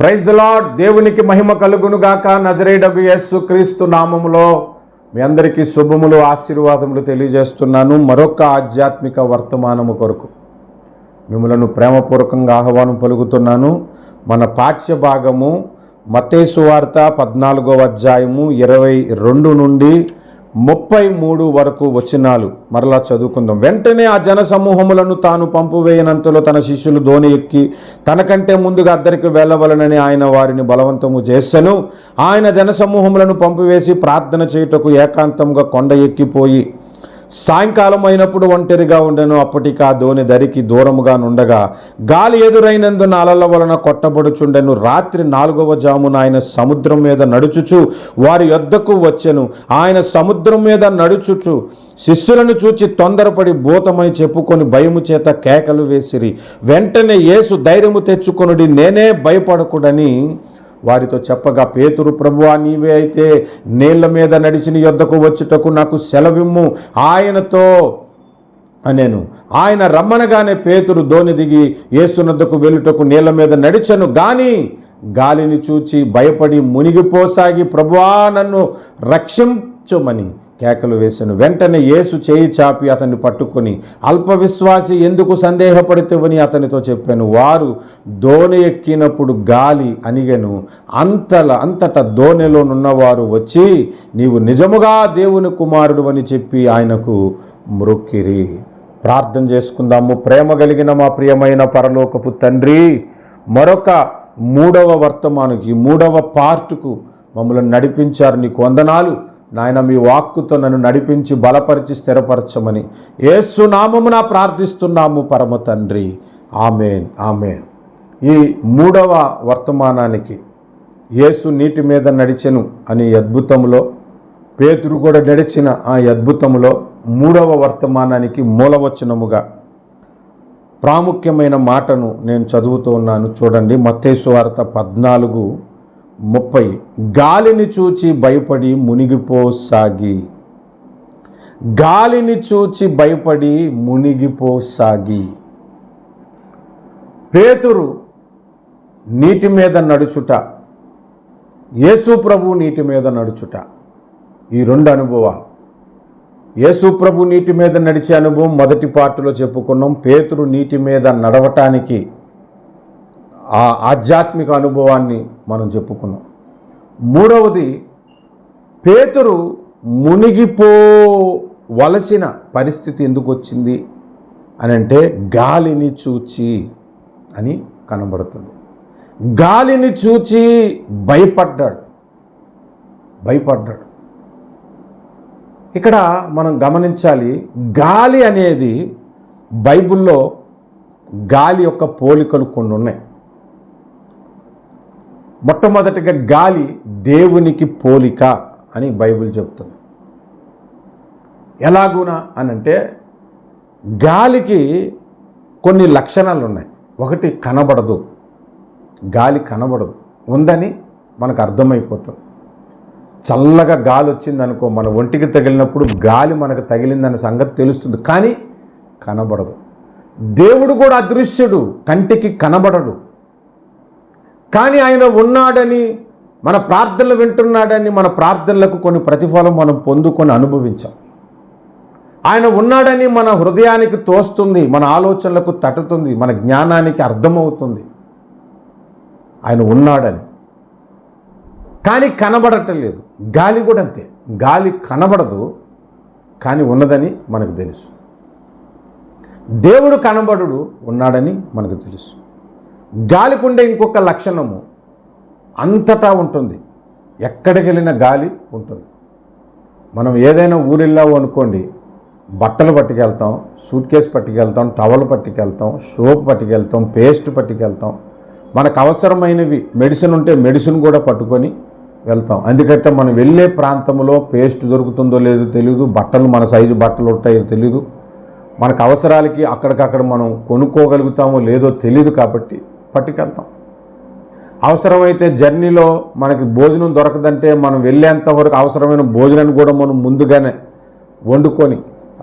Praise the lord. దేవునికి మహిమ కలుగును గాక. నజరేయుడగు యేసు క్రీస్తు నామములో మీ అందరికీ శుభములు, ఆశీర్వాదములు తెలియజేస్తున్నాను. మరొక ఆధ్యాత్మిక వర్తమానము కొరకు మిమ్మలను ప్రేమపూర్వకంగా ఆహ్వానం పలుకుతున్నాను. మన పాఠ్య భాగము మత్తయి సువార్త 14వ అధ్యాయము 22 నుండి 33 వరకు వచనాలు మరలా చదువుకుందాం. వెంటనే ఆ జన సమూహములను తాను పంపువేయనంతలో తన శిష్యులు దోణి ఎక్కి తనకంటే ముందుగా అద్దరికి వెళ్ళవలనని ఆయన వారిని బలవంతము చేసెను. ఆయన జన సమూహములను పంపివేసి ప్రార్థన చేయుటకు ఏకాంతంగా కొండ ఎక్కిపోయి సాయంకాలం అయినప్పుడు ఒంటరిగా ఉండెను. అప్పటికి ఆ దోణి దరికి దూరముగా నుండగా గాలి ఎదురైనందున అలల వలన కొట్టబడుచుండెను. రాత్రి 4వ జామున ఆయన సముద్రం మీద నడుచుచు వారి యొద్దకు వచ్చెను. ఆయన సముద్రం మీద నడుచుచు శిష్యులను చూచి తొందరపడి భూతమని చెప్పుకొని భయము చేత కేకలు వేసిరి. వెంటనే యేసు ధైర్యము తెచ్చుకొనుడి, నేనే, భయపడకుడని వారితో చెప్పగా, పేతురు, ప్రభువా నీవే అయితే నీళ్ల మీద నడిచిన యొద్దకు వచ్చుటకు నాకు సెలవిమ్ము ఆయనతో అనేను. ఆయన రమ్మనగానే పేతురు దోణి దిగి యేసునొద్దకు వెళ్ళుటకు నీళ్ల మీద నడిచెను. గాని గాలిని చూచి భయపడి మునిగిపోసాగి, ప్రభువా నన్ను రక్షించుమని కేకలు వేశాను. వెంటనే యేసు చేయి చాపి అతన్ని పట్టుకొని, అల్ప విశ్వాసి, ఎందుకు సందేహపడితేవని అతనితో చెప్పాను. వారు దోణి ఎక్కినప్పుడు గాలి అణిగెను. అంతటా దోణిలోనున్నవారు వచ్చి, నీవు నిజముగా దేవుని కుమారుడు అని చెప్పి ఆయనకు మ్రొక్కిరి. ప్రార్థన చేసుకుందాము. ప్రేమ కలిగిన మా ప్రియమైన పరలోకపు తండ్రి, మరొక 3వ వర్తమానికి 3వ పార్టుకు మమ్మల్ని నడిపించారు. నీకు వందనాలు నాయన. మీ వాక్కుతో నన్ను నడిపించి బలపరిచి స్థిరపరచమని యేసు నామమున ప్రార్థిస్తున్నాము పరమ తండ్రి. ఆమేన్, ఆమేన్. ఈ 3వ వర్తమానానికి యేసు నీటి మీద నడిచెను అనే అద్భుతంలో, పేతురు కూడా నడిచిన ఆ అద్భుతంలో 3వ వర్తమానానికి మూలవచనముగా ప్రాముఖ్యమైన మాటను నేను చదువుతూ ఉన్నాను. చూడండి, మత్తయి సువార్త 14:30. గాలిని చూచి భయపడి మునిగిపోసాగి. గాలిని చూచి భయపడి మునిగిపోసాగి. పేతురు నీటి మీద నడుచుట, యేసు ప్రభు నీటి మీద నడుచుట, ఈ 2 అనుభవాలు. యేసు ప్రభు నీటి మీద నడిచే అనుభవం మొదటి పార్టులో చెప్పుకున్నాం. పేతురు నీటి మీద నడవటానికి ఆ ఆధ్యాత్మిక అనుభవాన్ని మనం చెప్పుకున్నాం. 3వది, పేతురు మునిగిపోవలసిన పరిస్థితి ఎందుకు వచ్చింది అని అంటే, గాలిని చూచి అని కనబడుతుంది. గాలిని చూచి భయపడ్డాడు. ఇక్కడ మనం గమనించాలి, గాలి అనేది బైబిల్లో గాలి యొక్క పోలికలు కొన్ని ఉన్నాయి. మొట్టమొదటిగా గాలి దేవునికి పోలిక అని బైబిల్ చెప్తుంది. ఎలాగునా అనంటే, గాలికి కొన్ని లక్షణాలు ఉన్నాయి. ఒకటి, కనబడదు. గాలి కనబడదు, ఉందని మనకు అర్థమైపోతుంది. చల్లగా గాలి వచ్చిందనుకో, మన ఒంటికి తగిలినప్పుడు గాలి మనకు తగిలిందనే సంగతి తెలుస్తుంది, కానీ కనబడదు. దేవుడు కూడా అదృశ్యుడు, కంటికి కనబడడు. కానీ ఆయన ఉన్నాడని, మన ప్రార్థనలు వింటున్నాడని, మన ప్రార్థనలకు కొన్ని ప్రతిఫలం మనం పొందుకొని అనుభవించాం. ఆయన ఉన్నాడని మన హృదయానికి తోస్తుంది, మన ఆలోచనలకు తట్టుతుంది, మన జ్ఞానానికి అర్థమవుతుంది ఆయన ఉన్నాడని. కానీ కనబడటం లేదు. గాలి కూడా అంతే. గాలి కనబడదు, కానీ ఉన్నదని మనకు తెలుసు. దేవుడు కనబడుడు, ఉన్నాడని మనకు తెలుసు. గాలికి ఉండే ఇంకొక లక్షణము, అంతటా ఉంటుంది. ఎక్కడికి వెళ్ళిన గాలి ఉంటుంది. మనం ఏదైనా ఊరిల్లావు అనుకోండి, బట్టలు పట్టుకెళ్తాం, సూట్ కేసు పట్టుకెళ్తాం, టవల్ పట్టుకెళ్తాం, సోప్ పట్టుకెళ్తాం, పేస్ట్ పట్టుకెళ్తాం. మనకు అవసరమైనవి మెడిసిన్ ఉంటే మెడిసిన్ కూడా పట్టుకొని వెళ్తాం. ఎందుకంటే మనం వెళ్ళే ప్రాంతంలో పేస్ట్ దొరుకుతుందో లేదో తెలియదు, బట్టలు మన సైజు బట్టలు ఉంటాయో తెలియదు, మనకు అవసరాలకి అక్కడికక్కడ మనం కొనుక్కోగలుగుతామో లేదో తెలియదు, కాబట్టి పట్టుకెళ్తాం. అవసరమైతే జర్నీలో మనకి భోజనం దొరకదంటే మనం వెళ్ళేంత వరకు అవసరమైన భోజనాన్ని కూడా మనం ముందుగానే వండుకొని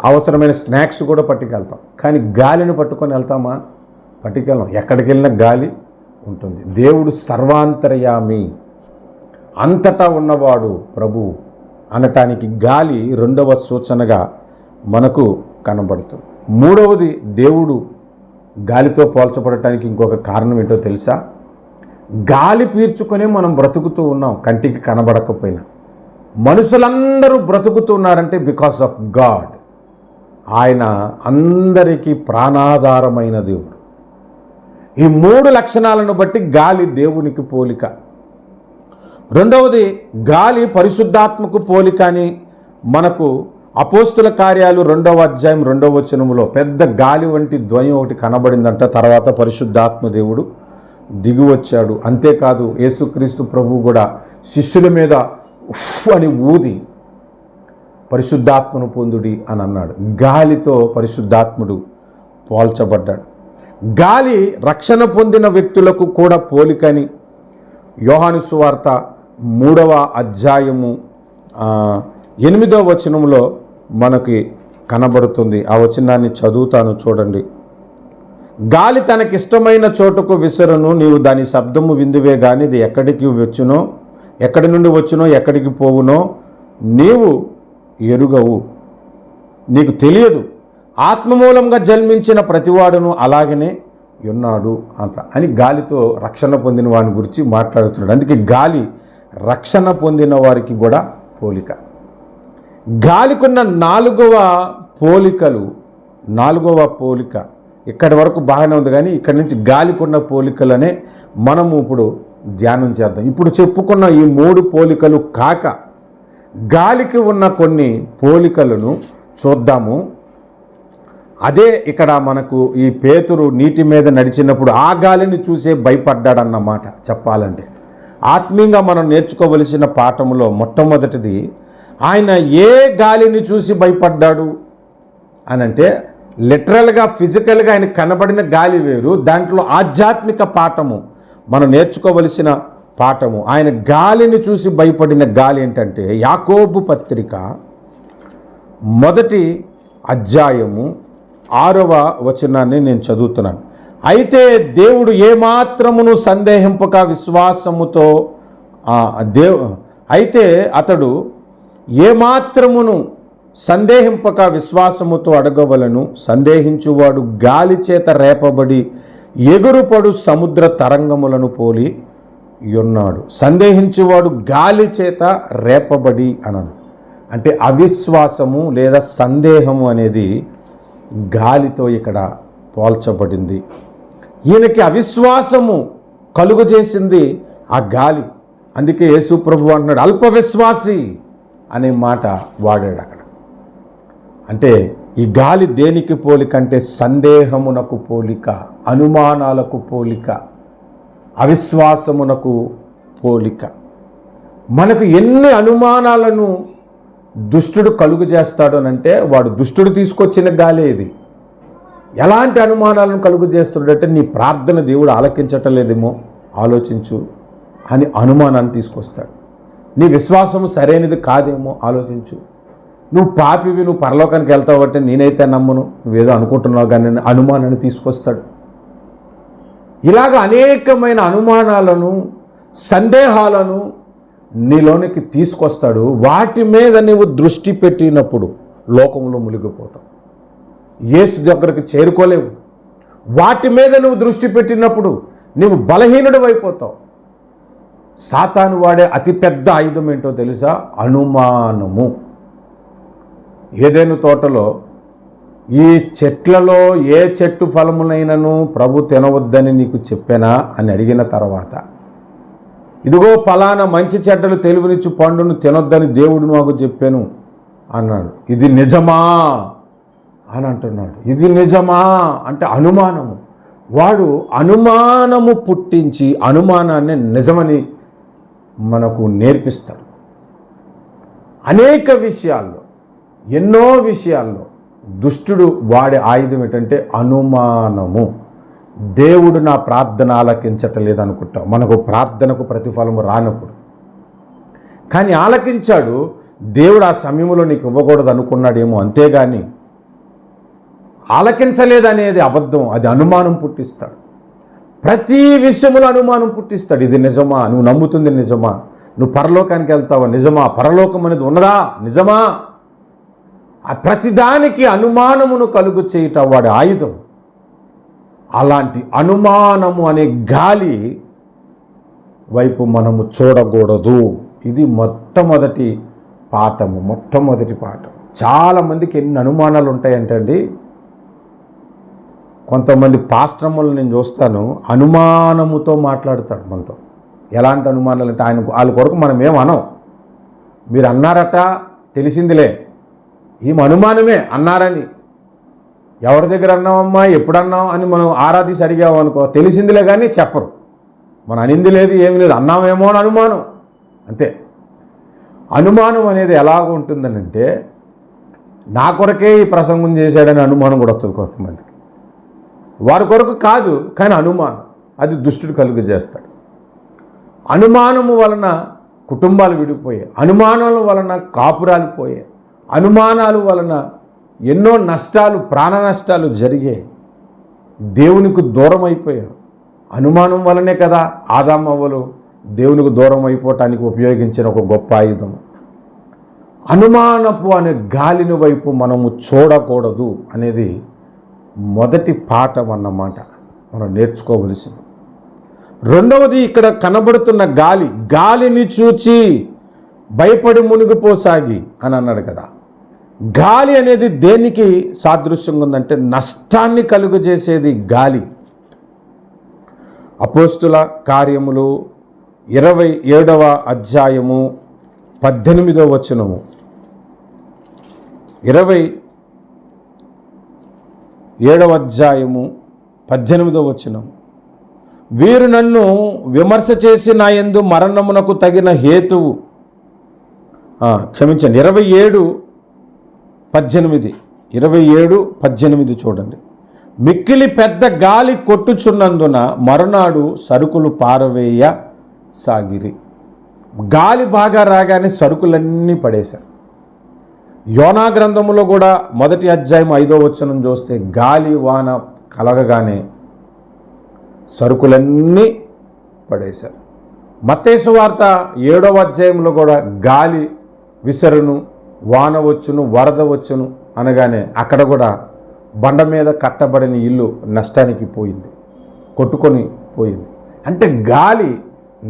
అవసరమైన స్నాక్స్ కూడా పట్టుకెళ్తాం. కానీ గాలిని పట్టుకొని వెళ్తామా? పట్టుకెళ్ళాం. ఎక్కడికి వెళ్ళినా గాలి ఉంటుంది. దేవుడు సర్వాంతర్యామి, అంతటా ఉన్నవాడు ప్రభు అనటానికి గాలి రెండవ సూచనగా మనకు కనబడుతుంది. మూడవది, దేవుడు గాలితో పోల్చబడటానికి ఇంకొక కారణం ఏంటో తెలుసా? గాలి పీల్చుకొనే మనం బ్రతుకుతూ ఉన్నాం, కంటికి కనబడకపోయినా. మనుషులందరూ బ్రతుకుతున్నారంటే బికాస్ ఆఫ్ గాడ్. ఆయన అందరికీ ప్రాణాధారమైన దేవుడు. ఈ మూడు లక్షణాలను బట్టి గాలి దేవునికి పోలిక. రెండవది, గాలి పరిశుద్ధాత్మకు పోలిక అని మనకు అపోస్తుల కార్యాలు 2వ అధ్యాయం 2వ వచనములో పెద్ద గాలి వంటి ధ్వని ఒకటి కనబడిందంట. తర్వాత పరిశుద్ధాత్మ దేవుడు దిగి వచ్చాడు. అంతేకాదు యేసుక్రీస్తు ప్రభువు కూడా శిష్యుల మీద ఉఫ్ అని ఊది పరిశుద్ధాత్మను పొందుడి అని అన్నాడు. గాలితో పరిశుద్ధాత్ముడు పోల్చబడ్డాడు. గాలి రక్షణ పొందిన వ్యక్తులకు కూడా పోలికని యోహాను సువార్త 3వ అధ్యాయము 8వ వచనంలో మనకి కనబడుతుంది. ఆ వచనాన్ని చదువుతాను, చూడండి. గాలి తనకిష్టమైన చోటుకు విసరును, నీవు దాని శబ్దము విందువే గాని ఇది ఎక్కడి నుండి వచ్చునో ఎక్కడికి పోవునో నీవు ఎరుగవు, నీకు తెలియదు. ఆత్మమూలంగా జన్మించిన ప్రతివాడును అలాగనే ఉన్నాడు అని గాలితో రక్షణ పొందిన వాని గురించి మాట్లాడుతున్నాడు. అందుకే గాలి రక్షణ పొందిన వారికి కూడా పోలిక. గాలికున్న నాలుగవ పోలిక ఇక్కడి వరకు బాగానే ఉంది, కానీ ఇక్కడి నుంచి గాలికున్న పోలికలనే మనము ఇప్పుడు ధ్యానం చేద్దాం. ఇప్పుడు చెప్పుకున్న ఈ 3 పోలికలు కాక గాలికి ఉన్న కొన్ని పోలికలను చూద్దాము. అదే ఇక్కడ మనకు ఈ పేతురు నీటి మీద నడిచినప్పుడు ఆ గాలిని చూసే భయపడ్డాడన్నమాట. చెప్పాలంటే ఆత్మీయంగా మనం నేర్చుకోవలసిన పాఠములో మొట్టమొదటిది, ఆయన ఏ గాలిని చూసి భయపడ్డాడు అనంటే లిటరల్గా ఫిజికల్గా ఆయన కనబడిన గాలి వేరు, దాంట్లో ఆధ్యాత్మిక పాఠము మనం నేర్చుకోవలసిన పాఠము. ఆయన గాలిని చూసి భయపడిన గాలి ఏంటంటే యాకోబు పత్రిక 1వ అధ్యాయము 6వ వచనాన్ని నేను చదువుతున్నాను. అయితే దేవుడు ఏమాత్రమును సందేహింపక విశ్వాసముతో అతడు ఏమాత్రమును సందేహింపక విశ్వాసముతో అడగవలను. సందేహించువాడు గాలి చేత రేపబడి ఎగురుపడు సముద్ర తరంగములను పోలి ఉన్నాడు. సందేహించువాడు గాలి చేత రేపబడి అనను అంటే అవిశ్వాసము లేదా సందేహము అనేది గాలితో ఇక్కడ పోల్చబడింది. ఈయనకి అవిశ్వాసము కలుగజేసింది ఆ గాలి. అందుకే యేసు ప్రభువు అంటున్నాడు అల్ప విశ్వాసి అనే మాట వాడాడు అక్కడ. అంటే ఈ గాలి దేనికి పోలిక అంటే సందేహమునకు పోలిక, అనుమానాలకు పోలిక, అవిశ్వాసమునకు పోలిక. మనకు ఎన్ని అనుమానాలను దుష్టుడు కలుగు చేస్తాడు అనంటే వాడు దుష్టుడు తీసుకొచ్చిన గాలే ఇది. ఎలాంటి అనుమానాలను కలుగు చేస్తాడంటే నీ ప్రార్థన దేవుడు ఆలకించటం లేదేమో ఆలోచించు అని అనుమానాన్ని తీసుకొస్తాడు. నీ విశ్వాసము సరైనది కాదేమో ఆలోచించు. నువ్వు పాపివి, నువ్వు పరలోకానికి వెళ్తావు అంటే నేనైతే నమ్మను, నువ్వేదో అనుకుంటున్నావు కానీ అనుమానాన్ని తీసుకొస్తాడు. ఇలాగ అనేకమైన అనుమానాలను సందేహాలను నీలోనికి తీసుకొస్తాడు. వాటి మీద నువ్వు దృష్టి పెట్టినప్పుడు లోకంలో మునిగిపోతావు, యేసు దగ్గరకు చేరుకోలేవు. వాటి మీద నువ్వు దృష్టి పెట్టినప్పుడు నువ్వు బలహీనుడు అయిపోతావు. సాతాను వాడే అతిపెద్ద ఆయుధం ఏంటో తెలుసా? అనుమానము. ఏదైనా తోటలో ఈ చెట్లలో ఏ చెట్టు ఫలమునైనను ప్రభు తినవద్దని నీకు చెప్పానా అని అడిగిన తర్వాత, ఇదిగో ఫలానా మంచి చెడ్డలు తెలివినిచ్చు పండును తినొద్దని దేవుడు నాకు చెప్పాను అన్నాడు. ఇది నిజమా అని అంటున్నాడు. ఇది నిజమా అంటే అనుమానము. వాడు అనుమానము పుట్టించి అనుమానాన్ని నిజమని మనకు నేర్పిస్తాడు. అనేక విషయాల్లో, ఎన్నో విషయాల్లో దుష్టుడు వాడే ఆయుధం ఏంటంటే అనుమానము. దేవుడు నా ప్రార్థన ఆలకించటలేదు అనుకుంటాం, మనకు ప్రార్థనకు ప్రతిఫలము రానప్పుడు. కానీ ఆలకించాడు దేవుడు. ఆ సమయంలో నీకు ఇవ్వకూడదు అనుకున్నాడేమో, అంతేగాని ఆలకించలేదనేది అబద్ధం, అది అనుమానం పుట్టిస్తాడు. ప్రతి విషయంలో అనుమానం పుట్టిస్తాడు. ఇది నిజమా? నువ్వు నమ్ముతుంది నిజమా? నువ్వు పరలోకానికి వెళ్తావా? నిజమా? పరలోకం అనేది ఉన్నదా? నిజమా? ఆ ప్రతిదానికి అనుమానమును కలుగు చేయటం వాడి ఆయుధం. అలాంటి అనుమానము అనే గాలి వైపు మనము చూడకూడదు. ఇది మొట్టమొదటి పాఠం. చాలామందికి ఎన్ని అనుమానాలు ఉంటాయంటే అండి, కొంతమంది పాస్టర్ములు నేను చూస్తాను, అనుమానముతో మాట్లాడతాడు మనతో. ఎలాంటి అనుమానాలు అంటే వాళ్ళ కొరకు మనం ఏం అనం. మీరు అన్నారట, తెలిసిందిలే, ఈమె అనుమానమే అన్నారని. ఎవరి దగ్గర అన్నామమ్మా, ఎప్పుడు అన్నాం అని మనం ఆరాధిసి అడిగాము అనుకో, తెలిసిందిలే కానీ చెప్పరు. మనం అనింది లేదు, ఏమీ లేదు, అన్నామేమో అని అనుమానం, అంతే. అనుమానం అనేది ఎలాగ ఉంటుందనంటే, నా కొరకే ఈ ప్రసంగం చేశాడని అనుమానం కూడా వస్తుంది కొంతమందికి. వారి కొరకు కాదు, కానీ అనుమానం, అది దుష్టుడు కలుగు చేస్తాడు. అనుమానము వలన కుటుంబాలు విడిపోయాయి, అనుమానాల వలన కాపురాలు పోయాయి, అనుమానాల వలన ఎన్నో నష్టాలు, ప్రాణ నష్టాలు జరిగాయి. దేవునికి దూరం అయిపోయారు. అనుమానం వలనే కదా ఆదాము అవ్వలు దేవునికి దూరం అయిపోవటానికి ఉపయోగించిన ఒక గొప్ప ఆయుధం. అనుమానపు అనే గాలిని వైపు మనము చూడకూడదు అనేది మొదటి పాఠం అన్నమాట, మనం నేర్చుకోవలసింది. రెండవది, ఇక్కడ కనబడుతున్న గాలిని చూచి భయపడి మునిగిపోసాగి అని అన్నాడు కదా. గాలి అనేది దేనికి సాదృశ్యంగా ఉందంటే, నష్టాన్ని కలుగజేసేది గాలి. అపోస్తుల కార్యములు 27వ అధ్యాయము 18వ వచనము, 27వ అధ్యాయము 18వ వచనం. వీరు నన్ను విమర్శ చేసి నా యందు మరణమునకు తగిన హేతువు, క్షమించండి, 27:18 చూడండి. మిక్కిలి పెద్ద గాలి కొట్టుచున్నందున మరునాడు సరుకులు పారవేయ సాగిరి. గాలి బాగా రాగానే సరుకులన్నీ పడేశారు. యోనా గ్రంథములో కూడా 1వ అధ్యాయం 5వ వచనం చూస్తే, గాలి వాన కలగగానే సరుకులన్నీ పడేశారు. మత్తయి సువార్త 7వ అధ్యాయంలో కూడా గాలి విసరును, వాన వచ్చును, వరద వచ్చును అనగానే అక్కడ కూడా బండ మీద కట్టబడిన ఇల్లు నష్టానికి పోయింది, కొట్టుకొని పోయింది. అంటే గాలి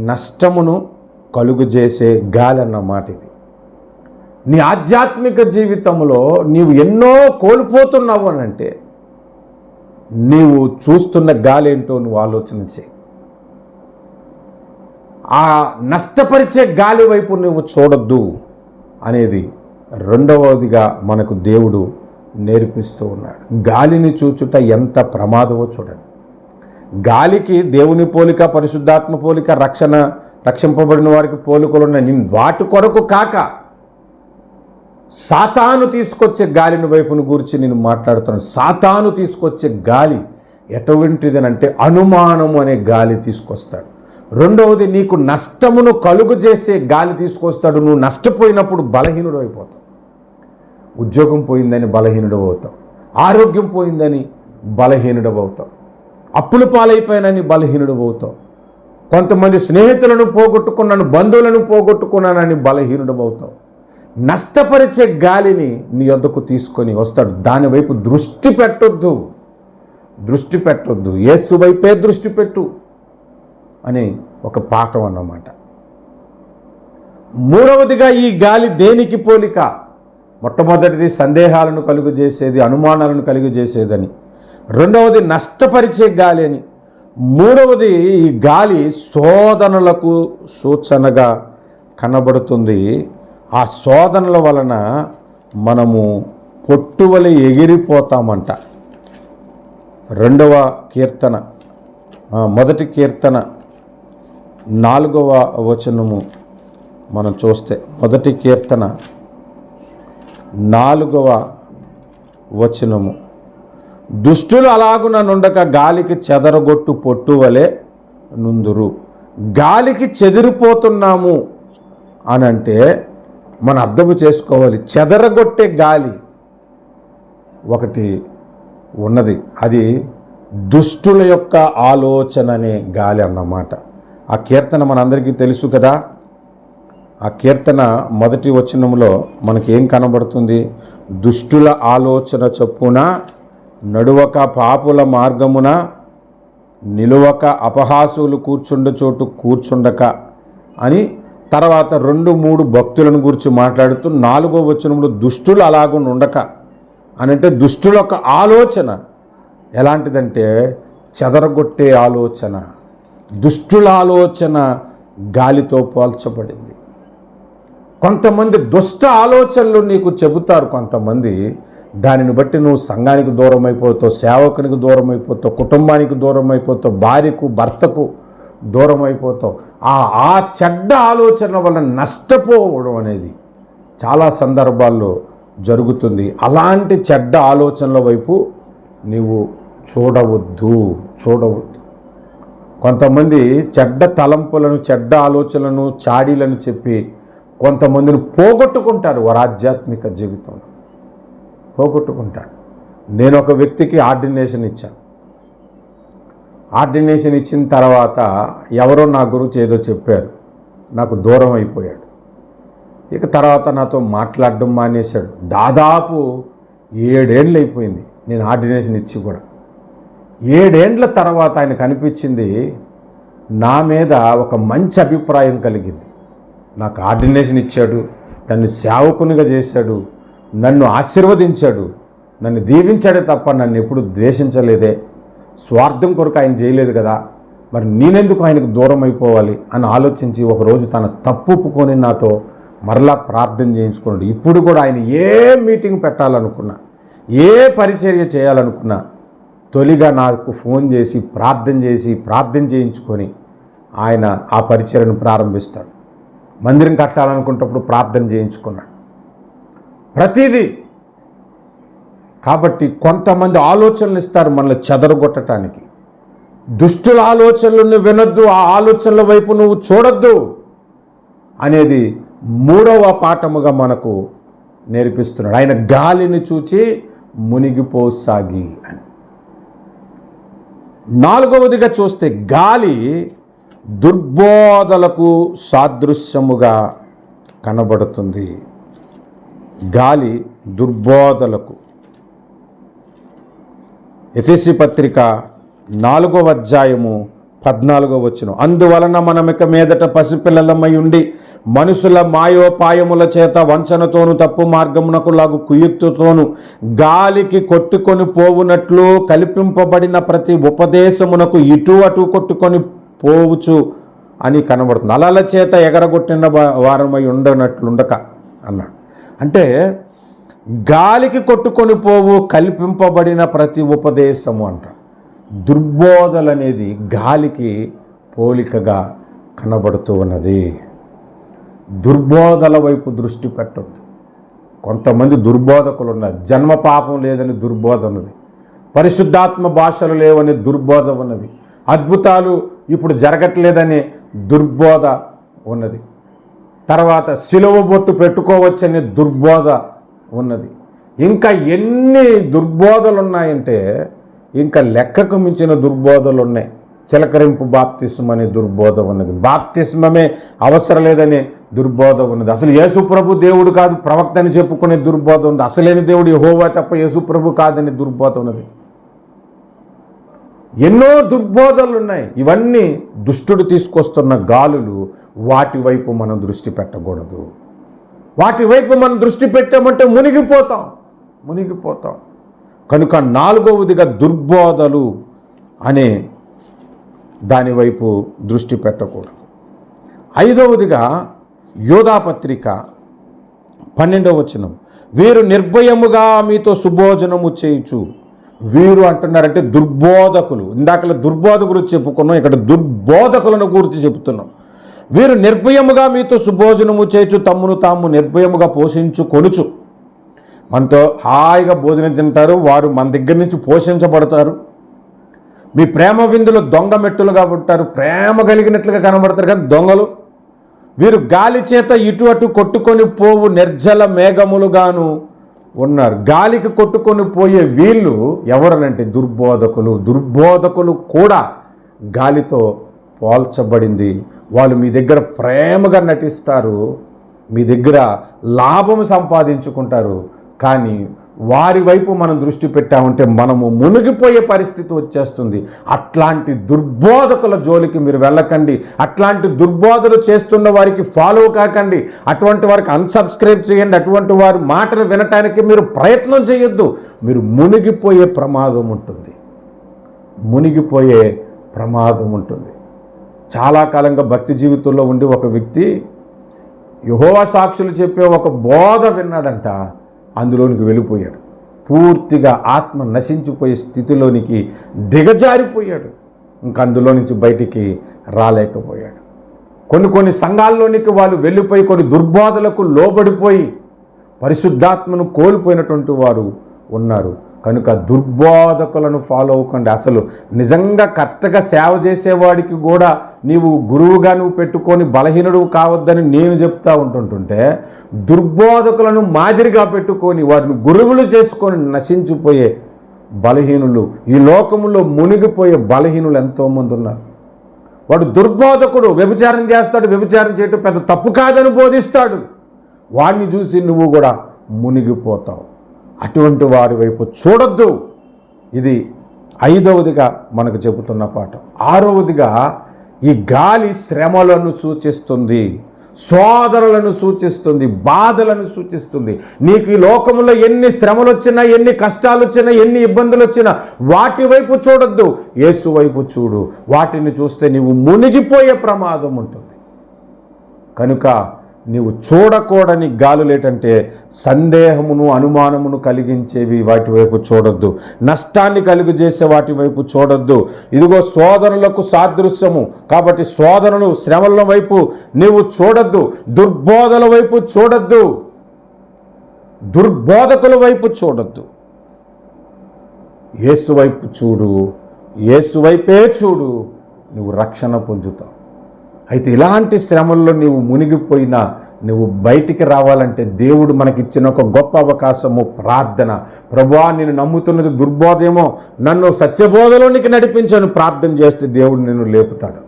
నష్టమును కలుగు చేసే గాలి అన్నమాట ఇది. నీ ఆధ్యాత్మిక జీవితంలో నీవు ఎన్నో కోల్పోతున్నావు అని అంటే, నీవు చూస్తున్న గాలి ఏంటో నువ్వు ఆలోచన చేయి. ఆ నష్టపరిచే గాలి వైపు నువ్వు చూడొద్దు అనేది రెండవదిగా మనకు దేవుడు నేర్పిస్తూ ఉన్నాడు. గాలిని చూచుట ఎంత ప్రమాదమో చూడండి. గాలికి దేవుని పోలిక, పరిశుద్ధాత్మ పోలిక, రక్షింపబడిన వారికి పోలికలున్నాయి. నేను వాటి కొరకు కాక సాతాను తీసుకొచ్చే గాలిని వైపును గురించి నేను మాట్లాడుతున్నాను. సాతాను తీసుకొచ్చే గాలి ఎటువంటిదనంటే, అనుమానము అనే గాలి తీసుకొస్తాడు. రెండవది, నీకు నష్టమును కలుగు చేసే గాలి తీసుకొస్తాడు. నువ్వు నష్టపోయినప్పుడు బలహీనుడు అయిపోతావు. ఉద్యోగం పోయిందని బలహీనుడు అవుతావు, ఆరోగ్యం పోయిందని బలహీనుడు అవుతావు, అప్పుల పాలైపోయానని బలహీనుడు అవుతావు, కొంతమంది స్నేహితులను పోగొట్టుకున్నాను, బంధువులను పోగొట్టుకున్నానని బలహీనుడు అవుతావు. నష్టపరిచే గాలిని నీ వద్దకు తీసుకొని వస్తాడు. దానివైపు దృష్టి పెట్టొద్దు, యేసు వైపే దృష్టి పెట్టు అని ఒక పాఠం అన్నమాట. మూడవదిగా, ఈ గాలి దేనికి పోలిక? మొట్టమొదటిది సందేహాలను కలుగజేసేది, అనుమానాలను కలుగజేసేదని. రెండవది నష్టపరిచే గాలి అని. మూడవది, ఈ గాలి శోధనలకు సూచనగా కనబడుతుంది. ఆ శోధనల వలన మనము పొట్టువలె ఎగిరిపోతామంట. 2వ కీర్తన, 1వ కీర్తన 4వ వచనము మనం చూస్తే, 1వ కీర్తన 4వ వచనము, దుష్టులు అలాగున నుండక గాలికి చెదరగొట్టు పొట్టువలే నుందురు. గాలికి చెదిరిపోతున్నాము అనంటే మనం అర్థం చేసుకోవాలి. చెదరగొట్టే గాలి ఒకటి ఉన్నది, అది దుష్టుల యొక్క ఆలోచన అనే గాలి అన్నమాట. ఆ కీర్తన మనందరికీ తెలుసు కదా. ఆ కీర్తన మొదటి వచనంలో మనకి ఏం కనబడుతుంది? దుష్టుల ఆలోచన చొప్పున నడువక, పాపుల మార్గమున నిలువక, అపహాసులు కూర్చుండ చోటు కూర్చుండక అని తర్వాత 2-3 భక్తులను గురించి మాట్లాడుతూ 4వ వచనంలో దుష్టులు అలాగూ ఉండక అని అంటే దుష్టుల యొక్క ఆలోచన ఎలాంటిదంటే చెదరగొట్టే ఆలోచన. దుష్టుల ఆలోచన గాలితో పోల్చబడింది. కొంతమంది దుష్ట ఆలోచనలు నీకు చెబుతారు. కొంతమంది దానిని బట్టి నువ్వు సంఘానికి దూరం అయిపోతావు, సేవకునికి దూరం అయిపోతావు, కుటుంబానికి దూరం అయిపోతావు, భార్యకు భర్తకు దూరం అయిపోతావు. ఆ చెడ్డ ఆలోచన వల్ల నష్టపోవడం అనేది చాలా సందర్భాల్లో జరుగుతుంది. అలాంటి చెడ్డ ఆలోచనల వైపు నీవు చూడవద్దు. కొంతమంది చెడ్డ తలంపులను, చెడ్డ ఆలోచనలను, చాడీలను చెప్పి కొంతమందిని పోగొట్టుకుంటారు. వారి ఆధ్యాత్మిక జీవితంలో పోగొట్టుకుంటారు. నేను ఒక వ్యక్తికి ఆర్డినేషన్ ఇచ్చాను. ఆర్డినేషన్ ఇచ్చిన తర్వాత ఎవరో నా గురించి ఏదో చెప్పారు, నాకు దూరం అయిపోయాడు. ఇక తర్వాత నాతో మాట్లాడడం మానేశాడు. దాదాపు 7 ఏళ్ళు అయిపోయింది నేను ఆర్డినేషన్ ఇచ్చి కూడా. 7 ఏండ్ల తర్వాత ఆయనకు అనిపించింది, నా మీద ఒక మంచి అభిప్రాయం కలిగింది. నాకు ఆర్డినేషన్ ఇచ్చాడు, నన్ను సేవకునిగా చేశాడు, నన్ను ఆశీర్వదించాడు, నన్ను దీవించాడే తప్ప నన్ను ఎప్పుడు ద్వేషించలేదే. స్వార్థం కొరకు ఆయన చేయలేదు కదా, మరి నేనెందుకు ఆయనకు దూరం అయిపోవాలి అని ఆలోచించి ఒకరోజు తన తప్పు ఒప్పుకొని నాతో మరలా ప్రార్థన చేయించుకున్నాడు. ఇప్పుడు కూడా ఆయన ఏ మీటింగ్ పెట్టాలనుకున్నా, ఏ పరిచర్య చేయాలనుకున్నా తొలిగా నాకు ఫోన్ చేసి ప్రార్థన చేయించుకొని ఆయన ఆ పరిచర్యను ప్రారంభిస్తాడు. మందిరం కట్టాలనుకున్నప్పుడు ప్రార్థన చేయించుకున్నాడు. ప్రతిదీ. కాబట్టి కొంతమంది ఆలోచనలు ఇస్తారు మనల్ని చెదరగొట్టడానికి. దుష్టుల ఆలోచనలను వినొద్దు, ఆ ఆలోచనల వైపు నువ్వు చూడొద్దు అనేది 3వ పాఠముగా మనకు నేర్పిస్తున్నాడు. ఆయన గాలిని చూచి మునిగిపోసాగి అని. 4వదిగా చూస్తే గాలి దుర్బోధలకు సాదృశ్యముగా కనబడుతుంది. గాలి దుర్బోధలకు. ఎఫెసీ పత్రిక 4వ అధ్యాయము 14వ వచనం, అందువలన మనమిక మీదట పసిపిల్లలమై ఉండి మనుషుల మాయోపాయముల చేత వంచనతోను తప్పు మార్గమునకు లాగు కుయుక్తితోను గాలికి కొట్టుకొని పోవునట్లు కల్పింపబడిన ప్రతి ఉపదేశమునకు ఇటు అటు కొట్టుకొని పోవచ్చు అని కనబడుతుంది. అలల చేత ఎగరగొట్టిన వారమై ఉండక అన్నాడు. అంటే గాలికి కొట్టుకొని పోవు కల్పింపబడిన ప్రతి ఉపదేశము అంట. దుర్బోధలు అనేది గాలికి పోలికగా కనబడుతూ ఉన్నది. దుర్బోధల వైపు దృష్టి పెట్టొద్దు. కొంతమంది దుర్బోధకులు ఉన్నారు. జన్మ పాపం లేదని దుర్బోధ ఉన్నది, పరిశుద్ధాత్మ భాషలు లేవని దుర్బోధ ఉన్నది, అద్భుతాలు ఇప్పుడు జరగట్లేదనే దుర్బోధ ఉన్నది, తర్వాత సిలువ బొట్టు పెట్టుకోవచ్చనే దుర్బోధ ఉన్నది. ఇంకా ఎన్ని దుర్బోధలు ఉన్నాయంటే ఇంకా లెక్కకు మించిన దుర్బోధలు ఉన్నాయి. చిలకరింపు బాప్తిస్మం అనే దుర్బోధ ఉన్నది, బాప్తిస్మమే అవసరం లేదనే దుర్బోధ ఉన్నది, అసలు యేసుప్రభు దేవుడు కాదు ప్రవక్త అని చెప్పుకునే దుర్బోధ ఉంది, అసలేని దేవుడు యెహోవా తప్ప యేసుప్రభు కాదని దుర్బోధ ఉన్నది. ఎన్నో దుర్బోధలు ఉన్నాయి. ఇవన్నీ దుష్టుడు తీసుకొస్తున్న గాలులు. వాటి వైపు మనం దృష్టి పెట్టకూడదు. వాటి వైపు మనం దృష్టి పెట్టామంటే మునిగిపోతాం. కనుక 4వదిగా దుర్బోధలు అనే దాని వైపు దృష్టి పెట్టకూడదు. 5వదిగా యోధాపత్రిక 12వ వచనం, వీరు నిర్భయముగా మీతో సుభోజనము చేయుచు. వీరు అంటున్నారంటే దుర్బోధకులు. ఇందాకలా దుర్బోధ గురించి చెప్పుకున్నాం, ఇక్కడ దుర్బోధకులను గురించి చెప్తున్నాం. వీరు నిర్భయముగా మీతో సుభోజనము చేయుచు, తమ్మును తాము నిర్భయముగా పోషించుకొనుచు. మనతో హాయిగా భోజనం తింటారు, వారు మన దగ్గర నుంచి పోషించబడతారు. మీ ప్రేమ విందులో దొంగ మెట్టులుగా ఉంటారు, ప్రేమ కలిగినట్లుగా కనబడతారు కానీ దొంగలు. వీరు గాలి చేత ఇటు అటు కొట్టుకొని పోవు నిర్జల మేఘములుగాను ఉన్నారు. గాలికి కొట్టుకొని పోయే వీళ్ళు ఎవరనంటే దుర్బోధకులు కూడా గాలితో పోల్చబడింది. వాళ్ళు మీ దగ్గర ప్రేమగా నటిస్తారు, మీ దగ్గర లాభం సంపాదించుకుంటారు, కానీ వారి వైపు మనం దృష్టి పెట్టామంటే మనము మునిగిపోయే పరిస్థితి వచ్చేస్తుంది. అట్లాంటి దుర్బోధకుల జోలికి మీరు వెళ్ళకండి. అట్లాంటి దుర్బోధలు చేస్తున్న వారికి ఫాలో కాకండి. అటువంటి వారికి అన్సబ్స్క్రైబ్ చేయండి. అటువంటి వారి మాటలు వినటానికి మీరు ప్రయత్నం చేయొద్దు. మీరు మునిగిపోయే ప్రమాదం ఉంటుంది. చాలా కాలంగా భక్తి జీవితంలో ఉండి ఒక వ్యక్తి యెహోవా సాక్షులు చెప్పే ఒక బోధ విన్నాడంట. అందులోనికి వెళ్ళిపోయాడు. పూర్తిగా ఆత్మ నశించిపోయే స్థితిలోనికి దిగజారిపోయాడు. ఇంక అందులో నుంచి బయటికి రాలేకపోయాడు. కొన్ని సంఘాల్లోనికి వాళ్ళు వెళ్ళిపోయి కొన్ని దుర్బోధలకు లోబడిపోయి పరిశుద్ధాత్మను కోల్పోయినటువంటి వారు ఉన్నారు. కనుక దుర్బోధకులను ఫాలో అవ్వకండి. అసలు నిజంగా కరెక్ట్గా సేవ చేసేవాడికి కూడా నీవు గురువుగా పెట్టుకొని బలహీనుడు కావద్దని నేను చెప్తా ఉంటుంటే, దుర్బోధకులను మాదిరిగా పెట్టుకొని వారిని గురువులు చేసుకొని నశించిపోయే బలహీనులు, ఈ లోకములో మునిగిపోయే బలహీనులు ఎంతోమంది ఉన్నారు. వాడు దుర్బోధకుడు, వ్యభిచారం చేస్తాడు, వ్యభిచారం చేయటం పెద్ద తప్పు కాదని బోధిస్తాడు. వాడిని చూసి నువ్వు కూడా మునిగిపోతావు. అటువంటి వారి వైపు చూడొద్దు. ఇది 5వదిగా మనకు చెబుతున్న పాఠం. 6వదిగా ఈ గాలి శ్రమలను సూచిస్తుంది, సోదరులను సూచిస్తుంది, బాధలను సూచిస్తుంది. నీకు ఈ లోకంలో ఎన్ని శ్రమలు వచ్చినా, ఎన్ని కష్టాలు వచ్చినా, ఎన్ని ఇబ్బందులు వచ్చినా వాటి వైపు చూడొద్దు, యేసు వైపు చూడు. వాటిని చూస్తే నీవు మునిగిపోయే ప్రమాదం ఉంటుంది. కనుక నీవు చూడకూడని గాలులేటంటే సందేహమును, అనుమానమును కలిగించేవి వాటి వైపు చూడొద్దు. నష్టాన్ని కలుగజేసే వాటి వైపు చూడొద్దు. ఇదిగో శోధనలకు సాదృశ్యము కాబట్టి శోధనలు, శ్రమల వైపు నీవు చూడొద్దు. దుర్బోధల వైపు చూడొద్దు. దుర్బోధకుల వైపు చూడొద్దు. యేసు వైపు చూడు. యేసు వైపే చూడు, నువ్వు రక్షణ పొందుతావు. అయితే ఇలాంటి శ్రమల్లో నీవు మునిగిపోయినా నువ్వు బయటికి రావాలంటే దేవుడు మనకిచ్చిన ఒక గొప్ప అవకాశము ప్రార్థన. ప్రభువా, నేను నమ్ముతున్నది దుర్బోధేమో, నన్ను సత్యబోధలోనికి నడిపించను. ప్రార్థన చేస్తే దేవుడు నిన్ను లేపుతాడు.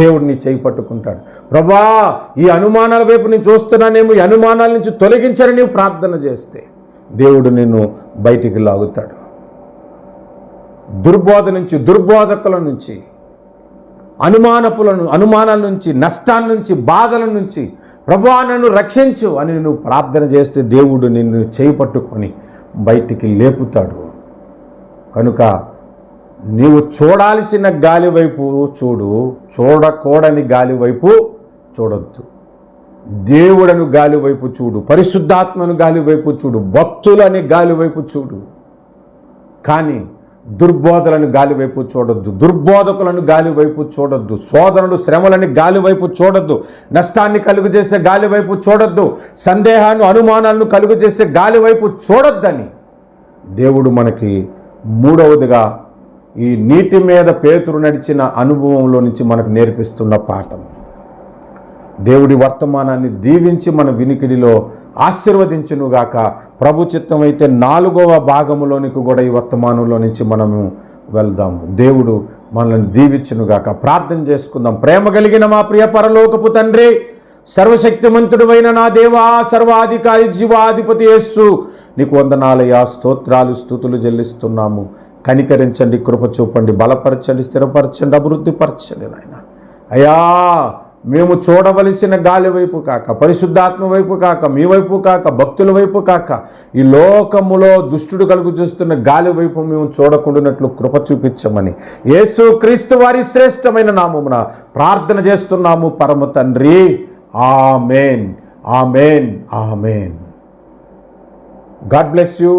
దేవుడిని చేయి పట్టుకుంటాడు. ప్రభువా, ఈ అనుమానాల వైపు నేను చూస్తున్నానేమో, ఈ అనుమానాల నుంచి తొలగించని నీవు ప్రార్థన చేస్తే దేవుడు నిన్ను బయటికి లాగుతాడు. దుర్బోధ నుంచి, దుర్బోధకుల నుంచి, అనుమానాల నుంచి, నష్టాల నుంచి, బాధల నుంచి ప్రభువా నన్ను రక్షించు అని నువ్వు ప్రార్థన చేస్తే దేవుడు నిన్ను చేయి పట్టుకొని బయటికి లేపుతాడు. కనుక నీవు చూడాల్సిన గాలి వైపు చూడు, చూడకూడని గాలి వైపు చూడొద్దు. దేవుడను గాలి వైపు చూడు, పరిశుద్ధాత్మను గాలి వైపు చూడు, భక్తులని గాలి వైపు చూడు. కానీ దుర్బోధలను గాలి వైపు చూడొద్దు, దుర్బోధకులను గాలి వైపు చూడొద్దు, శోధనలు, శ్రమలని గాలి వైపు చూడొద్దు, నష్టాన్ని కలుగజేసే గాలి వైపు చూడొద్దు, సందేహాన్ని, అనుమానాలను కలుగజేసే గాలి వైపు చూడొద్దని దేవుడు మనకి 3వదిగా ఈ నీటి మీద పేతురు నడిచిన అనుభవంలో నుంచి మనకు నేర్పిస్తున్న పాఠం. దేవుడి వర్తమానాన్ని దీవించి మన వినికిడిలో ఆశీర్వదించునుగాక. ప్రభు చిత్తమైతే 4వ భాగములోనికి కూడా ఈ వర్తమానంలో నుంచి మనము వెళ్దాము. దేవుడు మనల్ని దీవించునుగాక. ప్రార్థన చేసుకుందాం. ప్రేమ కలిగిన మా ప్రియ పరలోకపు తండ్రి, సర్వశక్తిమంతుడైన నా దేవా, సర్వాధికారి, జీవాధిపతి యేసు, నీకు వందనాలయ్యా, స్తోత్రాలు, స్తుతులు చెల్లిస్తున్నాము. కనికరించండి, కృప చూపండి, బలపరచండి, స్థిరపరచండి, అభివృద్ధిపరచండి నాయన. అయ్యా, మేము చూడవలసిన గాలి వైపు కాక, పరిశుద్ధాత్మ వైపు కాక, మీ వైపు కాక, భక్తుల వైపు కాక, ఈ లోకములో దుష్టుడు కలుగు చేస్తున్న గాలి వైపు మేము చూడకుండానట్లు కృప చూపించమని యేసు క్రీస్తు వారి శ్రేష్టమైన నామమున ప్రార్థన చేస్తున్నాము పరమ తండ్రి. Amen, amen, amen. God bless you.